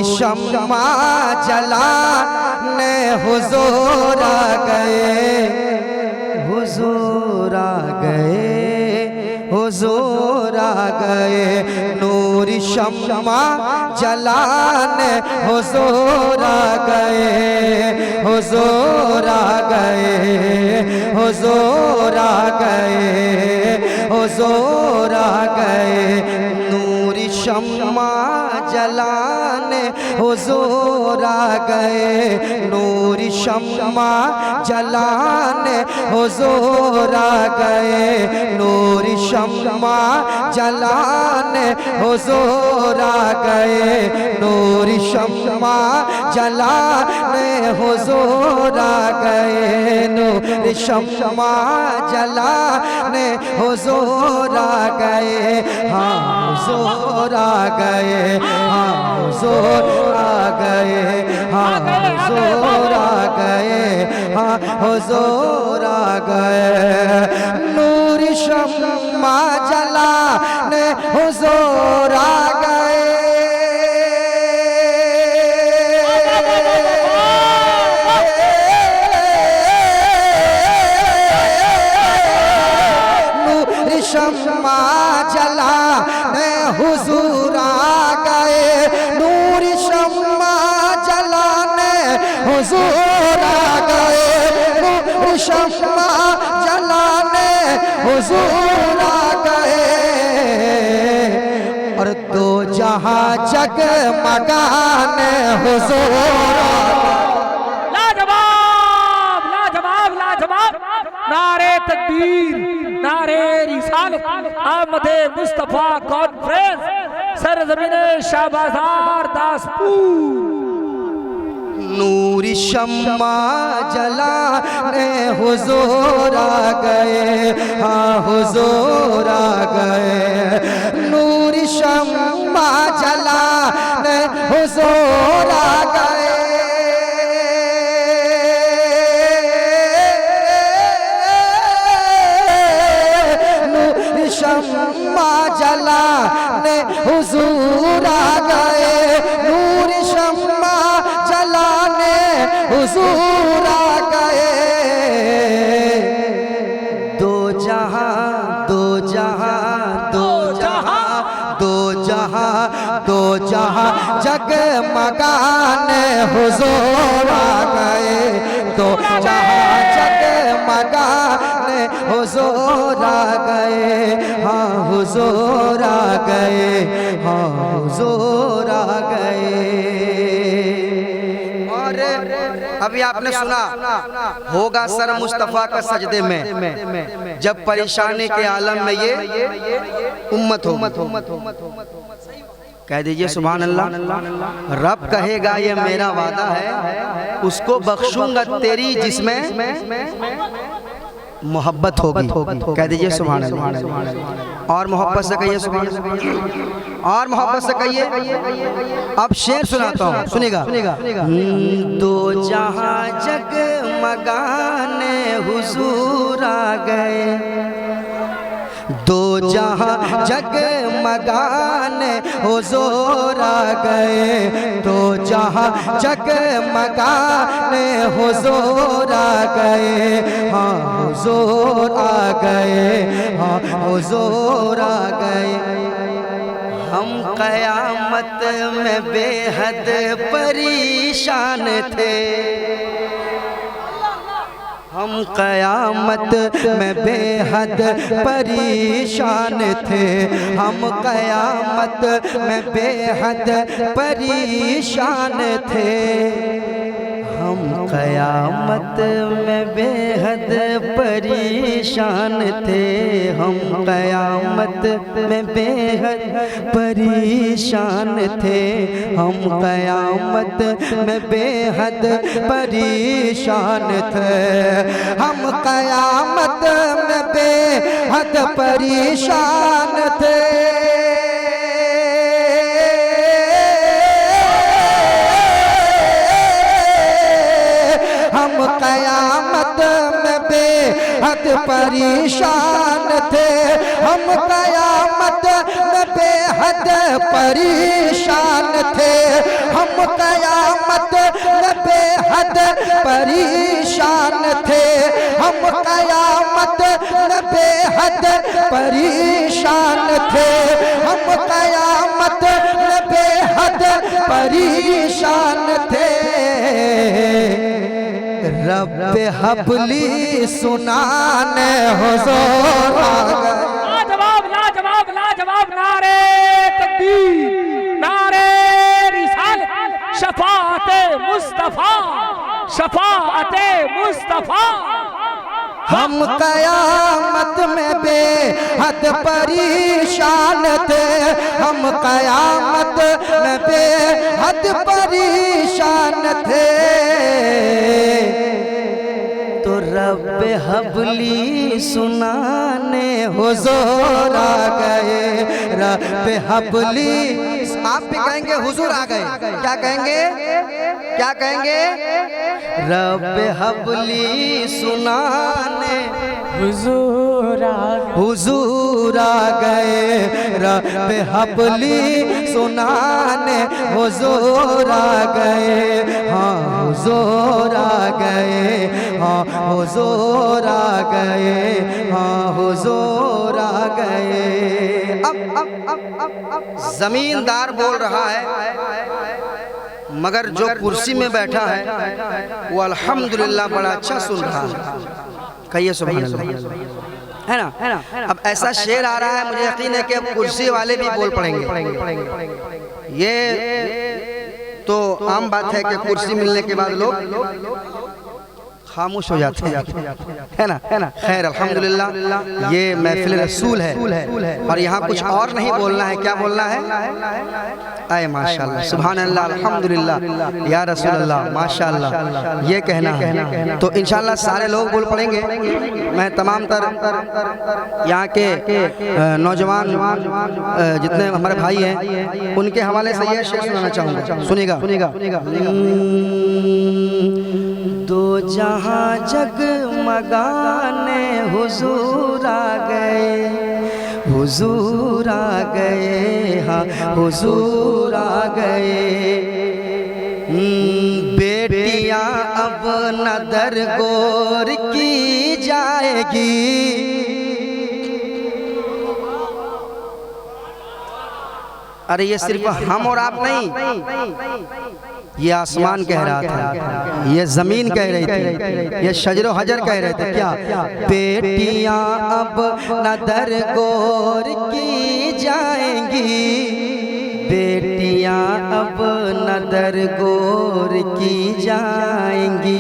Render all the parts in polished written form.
शम्मा जलाने हुजूर आ गए, हुजूर आ गए, हुजूर आ गए। नूर शम्मा जलाने हुजूर आ गए, हुजूर आ गए, हुजूर आ गए, हुजूर आ गए। नूर शम्मा जलाने हुजूर आ गए, नूर शम्मा जलाने हुजूर आ गए, नूर शम्मा जलाने हुजूर आ गए, नूर शम्मा जलाने हुजूर आ गए, नूर शम्मा जलाने हुजूर आ गए। हाँ हुजूर आ गए, हाँ हुजूर आ गए, हाँ हुजूर आ गए, हाँ हुजूर आ गए। नूर शम्मा जलाने हुजूर आ गए, नूर शम्मा जलाने हुजूर आ गए, नूर शम्मा जलाने हुजूर आ गए, नूर शम्मा जलाने हुजूर आ गए। और दो जहां जगमगाने हुजूर आ गए। लाजवाब लाजवाब लाजवाब, नारे तकबीर, नारे रिसालत, आमदे मुस्तफा कॉन्फ्रेंस, सरजमीने शाहबाजार दासपुर। नूर शम्मा जलाने हुजूर आ गए, हाँ हुजूर आ गए। नूर शम्मा जलाने हुजूर आ गए, नूर शम्मा जलाने हुजूर आ गए, नूर शम्मा जलाने हुजूर आ गए। दो जहां दो जहां दो जहां दो जहां दो जहां जगमगाने हुजूर आ गए, दो जहां जगमगाने हुजूर आ गए, हाँ हुजूर आ गए, हाँ हुजूर आ गए। और अभी आपने सुना होगा सर मुस्तफा का सजदे में, जब परेशानी के आलम में ये उम्मत हो। कह दीजिए सुभान अल्लाह। रब कहेगा ये मेरा वादा है, उसको बख्शूंगा तेरी जिसमें मोहब्बत होगी। कह दीजिए सुभान अल्लाह। और मोहब्बत से कहिए सुभान अल्लाह, और मोहब्बत से कहिए। अब शेर सुनाता हूँ, सुनेगा। दो जहां जगमगाने हुजूर आ गए, दो जहां जगमगाने हुजूर आ गए, दो जहां जगमगाने हुजूर आ गए, हाँ हुजूर आ गए, हाँ हुजूर आ गए। हम क़यामत में बेहद परेशान थे, हम क़यामत में बेहद परेशान थे, हम क़यामत में बेहद परेशान थे, हम क़यामत में बेहद परेशान थे, हम क़यामत में बेहद परेशान थे, हम क़यामत में बेहद परेशान थे, हम क़यामत में बेहद परेशान थे। हम क़यामत में बेहद परेशान थे, हम क़यामत में बेहद परेशान थे, हम हम कयामत में बेहद परेशान थे, हम कयामत में बेहद परेशान थे, हम कयामत में बेहद परेशान थे। रब हबली सुनाने हुजूर आ गए। लाजवाब लाजवाब लाजवाब, नारे तकबीर, नारे रिसालत, शफाअते मुस्तफा, शफाअते मुस्तफा। हम कयामत में बेहद परेशान थे, हम कयामत में बेहद परेशान थे। तो रब हबली सुनाने हुजूर आ गए, रब हबली। आप भी कहेंगे हुजूर आ गए, क्या कहेंगे, क्या कहेंगे? रब हबली सुनाने हुजूर आ गए, हुजूर आ गए, रब हबली सुनाने हुजूर आ गए, हाँ हुजूर आ गए, हाँ हुजूर आ गए, हाँ हुजूर आ गए। अब जमींदार बोल रहा है, मगर जो कुर्सी में बैठा है वो अल्हम्दुलिल्लाह बड़ा अच्छा सुन रहा है। कहिए सुभान अल्लाह, है ना, है ना। अब ऐसा शेर आ रहा है, मुझे यकीन है कि अब कुर्सी वाले भी बोल पड़ेंगे। ये तो आम बात है कि कुर्सी मिलने के बाद लोग खामोश हो जाते हैं, है ना, है ना। खैर अल्हम्दुलिल्लाह, ये महफिल रसूल है और यहाँ कुछ और नहीं बोलना है। क्या बोलना है? आए माशाल्लाह, सुभान अल्लाह, अल्हम्दुलिल्लाह, या रसूल अल्लाह, माशाल्लाह, ये कहना है। तो इंशाल्लाह सारे लोग बोल पड़ेंगे। मैं तमाम तर यहाँ के नौजवान जितने हमारे भाई हैं उनके हवाले से ये शेर सुनाना चाहूँगा, सुनिएगा, सुनिएगा। दो जहां जगमगाने हुजूर आ गए, हुजूर आ गए, हाँ हुजूर आ गए। बेटियां अब न दरगोर की जाएगी, अरे ये सिर्फ हम और आप नहीं, ये आसमान कह रहा था, ये जमीन कह रही थी, ये शजर व हजर कह रहे थे। क्या? बेटियां अब न दरगोर की जाएंगी, बेटियां अब न दरगोर की जाएंगी,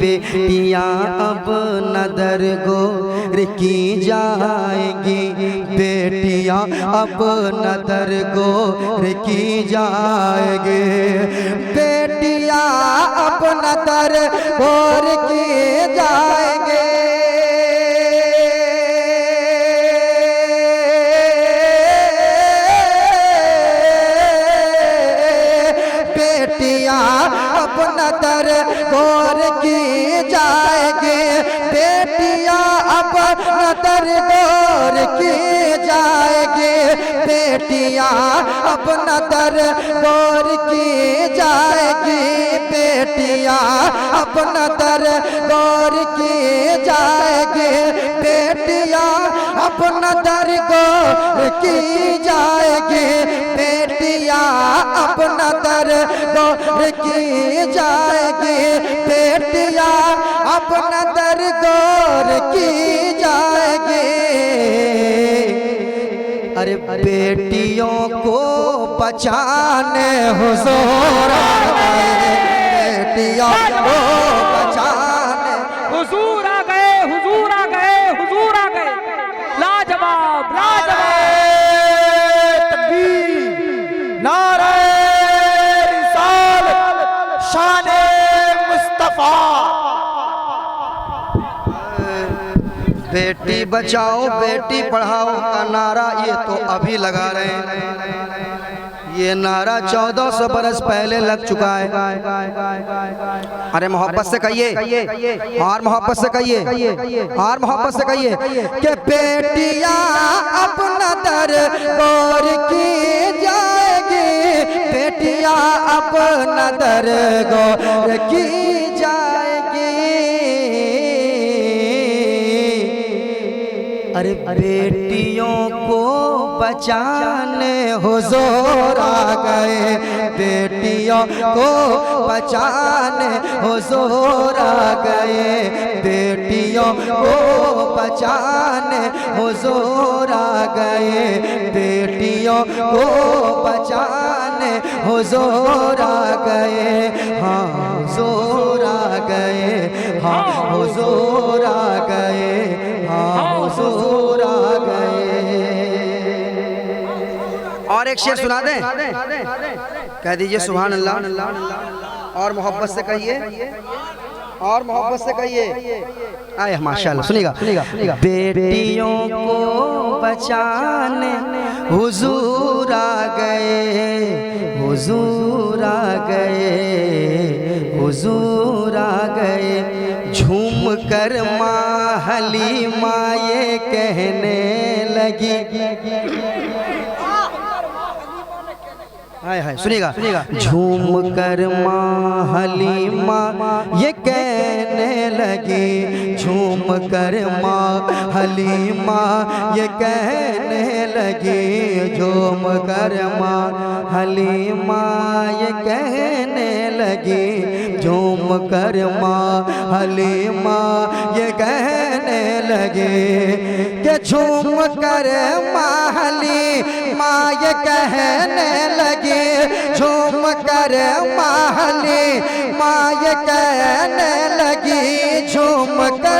बेटियां अब न दरगोर की जाएंगी, बेटियां अब न दरगोर की जाएंगी, बेटियां अब न दरगोर की जाएंगे। बेटियां अपना दरगोर की जाएंगे, बेटियां अपना दरगोर की जाएंगे, बेटियां अपना दरगोर की जाएंगी, बेटियां अपना दरगोर की जाएंगे, बेटियां अपना दरगोर की जाएंगे, बेटियां अपना दरगोर की जाएगी, बेटियां अपना दरगोर की जाएगी। अरे बेटियों को बचाने हुजूर आ गए, बेटियों को बचाने हुजूर आ गए, हुजूर आ गए, हुजूर आ गए। लाजवाब लाजवाब, तकबीर, नारे रिसालत, शाने मुस्तफा। बेटी बचाओ बेटी पढ़ाओ का नारा ये तो अभी लगा रहे हैं, ये नारा 1400 बरस पहले लग चुका है। अरे मोहब्बत से कहिए, और मोहब्बत से कहिए, और मोहब्बत से कहिए कि बेटियां अपना दरगोर की जाएगी, बेटियां अपना न दरगोर की जाएगी। अरे बेटियों को बचाने हुजूर आ गए, बेटियों को बचाने हुजूर आ गए, बेटियों को बचाने हुजूर आ गए, बेटियों को बचाने हुजूर आ गए। हाँ हुजूर आ गए, हाँ हुजूर आ गए, हाँ हुजूर आ गए। और एक शेर सुना दें, कह दीजिए सुभान अल्लाह, और मोहब्बत से कहिए, और मोहब्बत से कहिए। आए माशाल्लाह, सुनिएगा सुनिएगा। बेटियों को बचाने हुजूर आ गए, हुजूर आ गए, हुजूर आ गए। झूम कर माँ हलीमा ये कहने लगी, हाय हाय सुनिएगा सुनिएगा। झूम कर माँ हलीमा ये कहने लगी, झूम कर माँ हलीमा ये कहने लगी, झूम कर माँ हलीमा ये कहने लगी, झूम कर माँ हलीमा ये कहने लगी कि झूम कर माँ हलीमा ये कहने लगी, झूम कर माहली माँ ये कहने लगी, झूम कर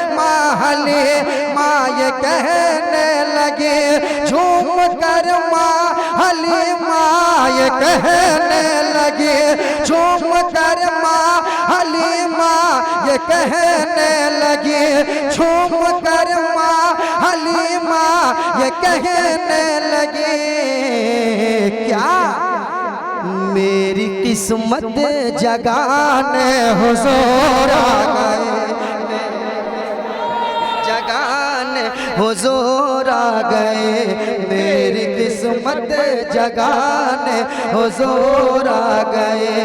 माहली माँ ये कहने लगी, झूम कर माहली माँ ये कहने लगी, झूम कर माहली माँ ये कहने लगी, झूम कर माहली माँ ये कहने लगी। क्या मेरी किस्मत जगाने हुजूर आ गए, जगाने हुजूर आ गए, मेरी किस्मत जगाने हुजूर आ गए,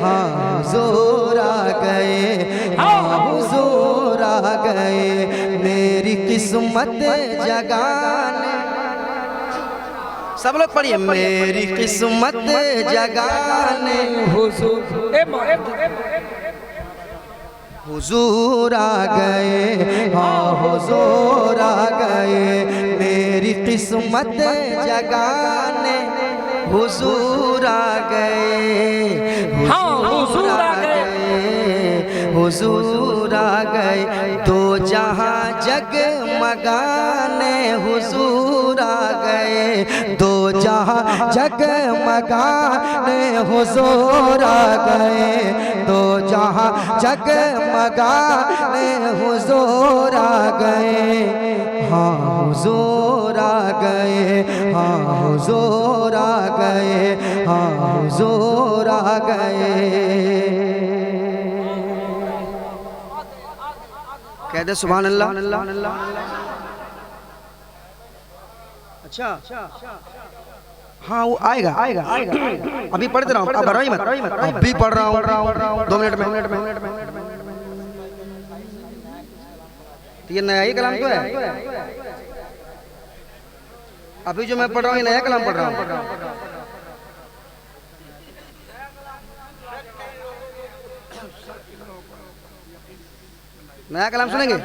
हाँ हुजूर आ गए, हाँ हुजूर आ गए, मेरी किस्मत जगाने। सब लोग पढ़िए, मेरी किस्मत जगाने हुजूर आ गए, हाँ हुजूर आ गए, मेरी किस्मत जगाने हुजूर आ गए, हाँ हुजूर आ गए, हुजूर आ गए। दो जहां जगमगाने हुजूर आ गए, दो जहां जगमगाने हुजूर आ गए, दो जहां जगमगाने हुजूर आ गए, हाँ हुजूर आ गए, हाँ हुजूर आ गए, हाँ हुजूर आ गए। कह दे सुभान अल्लाह। अच्छा हाँ वो आएगा आएगा आएगा, अभी पढ़ रहा हूँ, अब रही मत, अभी पढ़ रहा हूँ 2 मिनट में। ये नया ही कलाम तो है, अभी जो मैं पढ़ रहा हूँ ये नया कलाम पढ़ रहा हूँ। नया कलाम सुनेंगे?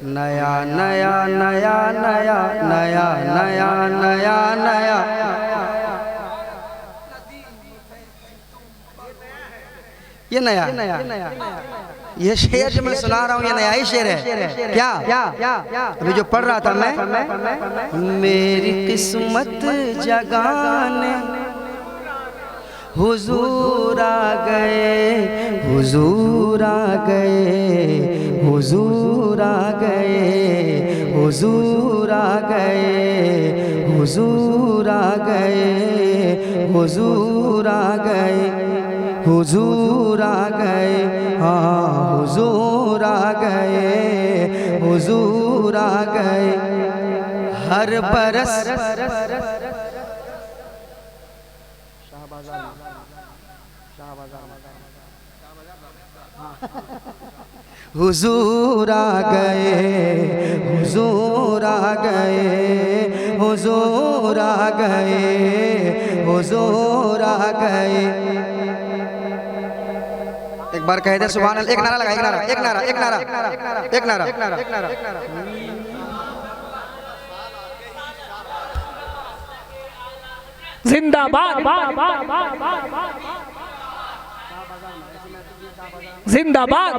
नया नया नया नया नया नया नया नया, ये नया ये शेर जो मैं सुना रहा हूँ ये नया ही शेर है। क्या अभी जो पढ़ रहा था मैं, मेरी किस्मत जगाने हुजूर आ गए, हुजूर आ गए, हुजूर आ गए, हुजूर आ गए, हुजूर आ गए, हुजूर आ गए, हुजूर आ गए, हाँ हुजूर आ गए, हुजूर आ गए। हर बरस हुजूर आ गए, हुजूर आ गए, हुजूर आ गए, हुजूर आ गए। एक बार कह दे सुभान अल्लाह। एक नारा लगा, एक नारा, एक नारा, एक नारा, एक नारा, एक नारा, एक नारा। जिंदाबाद, जिंदाबाद।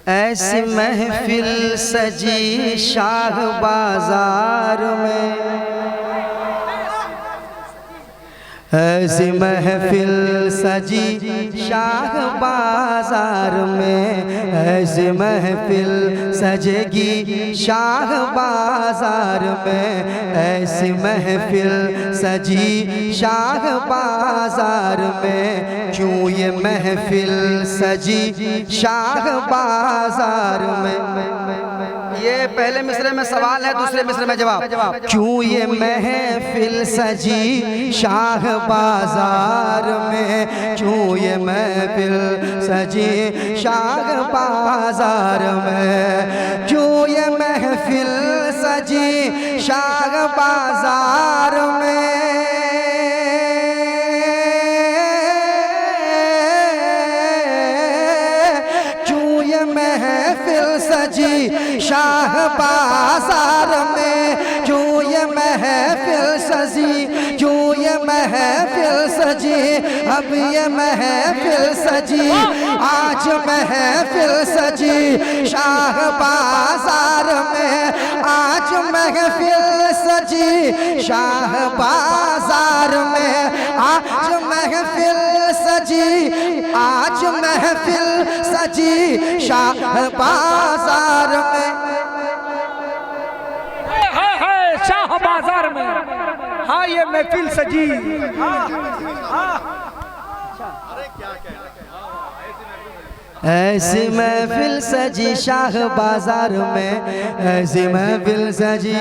ऐसी महफिल सजी शाह बाजार में, ऐसी महफिल सजी शाह बाजार में, ऐसी महफिल सजेगी शाह बाजार में, ऐसी महफिल सजी शाह बाजार में। क्यों ये महफिल सजी शाह बाजार में? ये पहले मिसरे में सवाल है, दूसरे मिसरे में जवाब। क्यों ये महफिल सजी शाह बाजार में, क्यों ये महफिल सजी शाह बाजार में, क्यों ये महफिल सजी शाह बाजार में। सजी शाह बाजार में, क्यों ये महफिल सजी, क्यों ये महफिल सजी, अब ये महफिल सजी, आज महफिल सजी शाह बाजार में, आज महफिल सजी शाह बाजार में, आज महफिल सजी, आज महफिल सजी शाह बाजार में। शाह बाजार में, हाँ ये महफिल सजी। ऐसी महफिल सजी शाह बाजार में, ऐसी महफिल सजी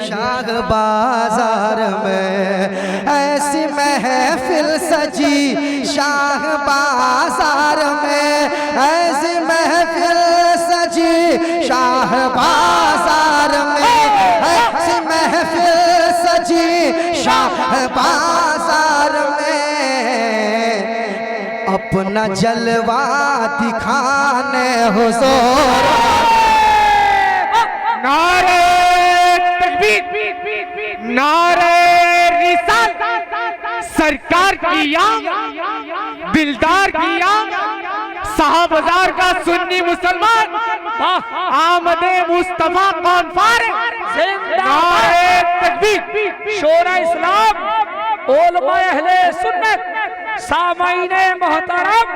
शाह बाजार में, ऐसी महफिल सजी शाह बाजार में, ऐसी महफिल सजी शाह बाजार में, ऐसी महफिल सजी शाह बाजार में। अपना जलवा दिखाने हुजूर, नारे तकबीर, नारे रिसालत, सरकार की आंख, दिलदार की आंख, शाहबाजार का सुन्नी मुसलमान, आमदे मुस्तफा कौन फारिग, नारे तकबीर, शोरा इस्लाम, उलमा अहले सुन्नत, सामाईने मोहतरम।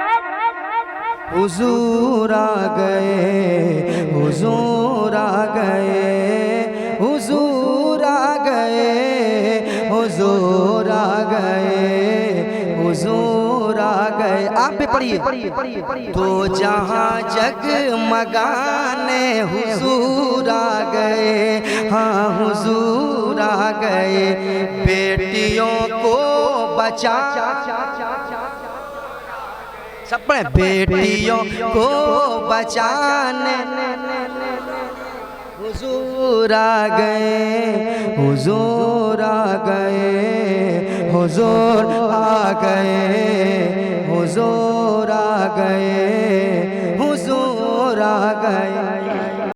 हुजूर आ गए, हुजूर आ गए, हुजूर आ गए, हुजूर आ गए, हुजूर आ गए। आप भी पढ़िए। तो जहाँ जगमगाने हुजूर आ गए, हाँ हुजूर आ गए, बेटियों को बचा, सब पढ़े, बेटियों को बचाने हुजूर आ गए, हुजूर आ गए, हुजूर आ गए, हुजूर आ गए, हुजूर आ गए।